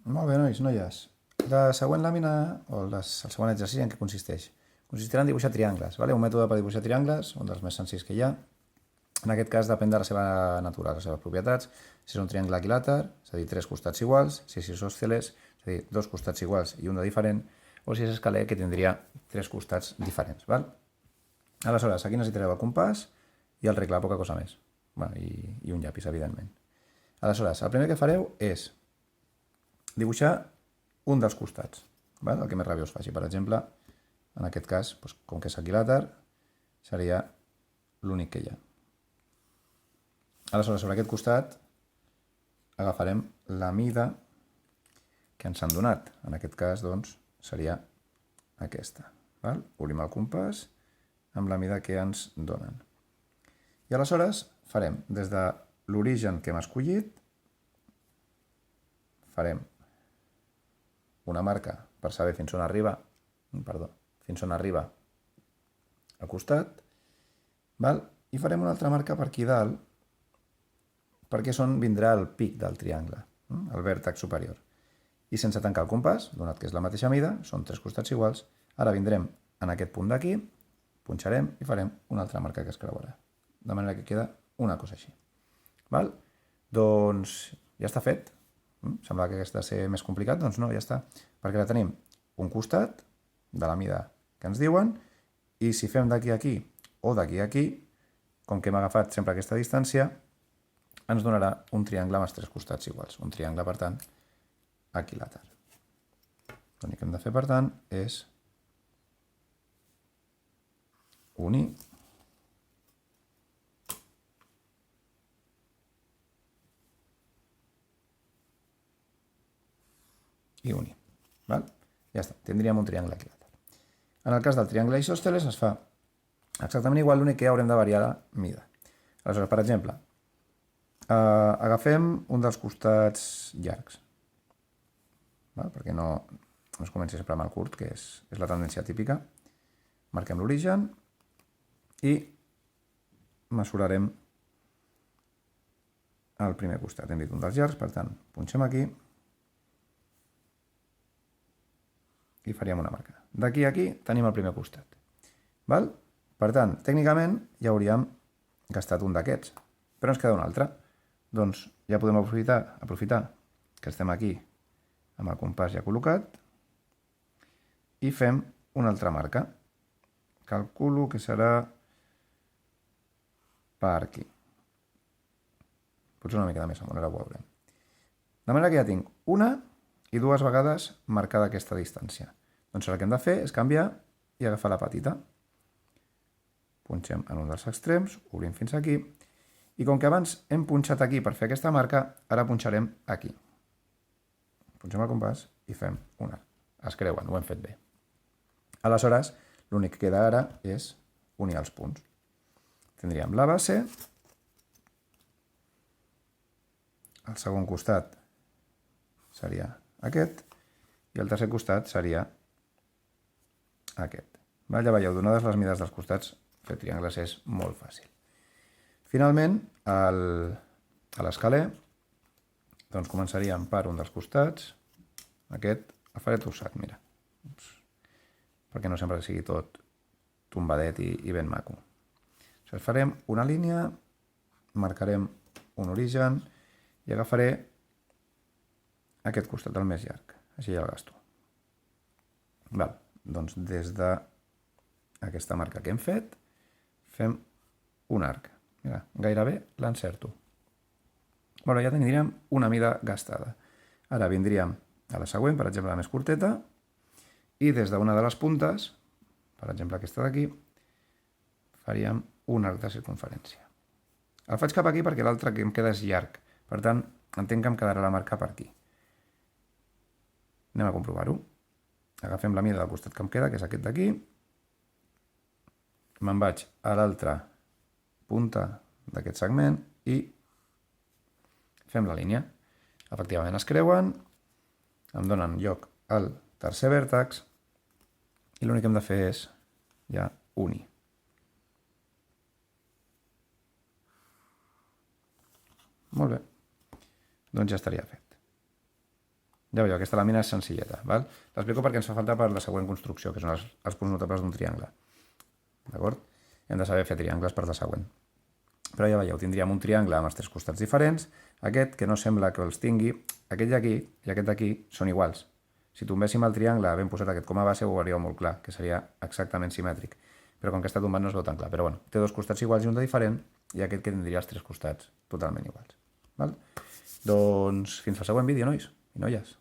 Molt bé, nois, noies. La següent làmina, o el següent exercici, en què consisteix? Consistirà en dibuixar triangles, vale? Un mètode per dibuixar triangles, un dels més senzills que hi ha. En aquest cas depèn de la seva natura, les seves propietats. Si és un triangle equilàter, és a dir, tres costats iguals. Si és isòsceles, és a dir, dos costats iguals i un de diferent. O si és escaler, que tindria tres costats diferents, val? Aleshores, aquí necessitareu el compàs i el regle, poca cosa més. Bueno, i un llapis, evidentment. Aleshores, el primer que fareu és dibuixar un dels costats, val? El que més ràbia us faci. Per exemple, en aquest cas, doncs, com que és equilàter, seria l'únic que hi ha. Aleshores, sobre aquest costat, agafarem la mida que ens han donat. En aquest cas, doncs, seria aquesta. Val? Obrim el compàs amb la mida que ens donen. I aleshores farem des de l'origen que hem escollit, farem una marca per saber fins on arriba, al costat, val? I farem una altra marca per aquí dalt, perquè és on vindrà el pic del triangle, el vèrtex superior. I sense tancar el compàs, donat que és la mateixa mida, són tres costats iguals, ara vindrem en aquest punt d'aquí, punxarem i farem una altra marca que es creuarà. De manera que queda una cosa així. Val? Doncs ja està fet. Sembla que aquest ha de ser més complicat, doncs no, ja està. Perquè ara tenim un costat de la mida que ens diuen i si fem d'aquí a aquí o d'aquí a aquí, com que hem agafat sempre aquesta distància, ens donarà un triangle amb els tres costats iguals. Un triangle, per tant, equilàter. L'únic que hem de fer, per tant, és unir i unir. Val? Ja està, tindríem un triangle equilàter. En el cas del triangle isòsceles es fa exactament igual, l'únic que haurem de variar la mida. Aleshores, per exemple, agafem un dels costats llargs, val? Perquè no es comenci sempre amb el curt, que és la tendència típica. Marquem l'origen i mesurarem el primer costat. Hem dit un dels llargs, per tant, punxem aquí i faríem una marca. D'aquí a aquí tenim el primer costat. Val? Per tant, tècnicament ja hauríem gastat un d'aquests, però ens queda un altre. Doncs ja podem aprofitar que estem aquí amb el compàs ja col·locat i fem una altra marca. Calculo que serà per aquí. Potser una mica més amunt, ara ho veurem. De manera que ja tinc una i dues vegades marcada aquesta distància. Doncs el que hem de fer és canviar i agafar la petita. Punxem en un dels extrems, obrim fins aquí, i com que abans hem punxat aquí per fer aquesta marca, ara punxarem aquí. Punxem el compàs i fem una. Es creuen, ho hem fet bé. Aleshores, l'únic que queda ara és unir els punts. Tindríem la base, el segon costat seria aquest, i el tercer costat seria aquest. Ja veieu, donades les mides dels costats, fer triangles és molt fàcil. Finalment, a l'escaler, doncs començaríem per un dels costats, aquest el faré torçat, mira, perquè no sempre sigui tot tombadet i ben maco. Farem una línia, marcarem un origen i agafaré aquest costat, el més llarg. Així ja el gasto. Val. Doncs des d'aquesta marca que hem fet, fem un arc. Mira, gairebé l'encerto. Bueno, ja tindríem una mida gastada. Ara vindríem a la següent, per exemple, la més curteta, i des d'una de les puntes, per exemple aquesta d'aquí, faríem un arc de circunferència. El faig cap aquí perquè l'altre que em queda és llarg. Per tant, entenc que em quedarà la marca per aquí. Anem a comprovar-ho. Agafem la mida del costat que em queda, que és aquest d'aquí. Me'n vaig a l'altra punta d'aquest segment i fem la línia. Efectivament es creuen, em donen lloc al tercer vèrtex i l'únic que hem de fer és ja unir. Molt bé, doncs ja estaria fet. Ja veieu, aquesta làmina és senzilleta. L'explico perquè ens fa falta per la següent construcció, que són els punts notables d'un triangle. D'acord? Hem de saber fer triangles per la següent. Però ja veieu, tindríem un triangle amb els 3 costats diferents, aquest que no sembla que els tingui, aquest d'aquí i aquest d'aquí són iguals. Si tombéssim el triangle havent posat aquest com a base ho veuríeu molt clar, que seria exactament simètric. Però com que està tombat no es veu tan clar. Però bueno, té 2 costats iguals i un de diferent, i aquest que tindria els 3 costats totalment iguals. Doncs fins al següent vídeo, nois i noies.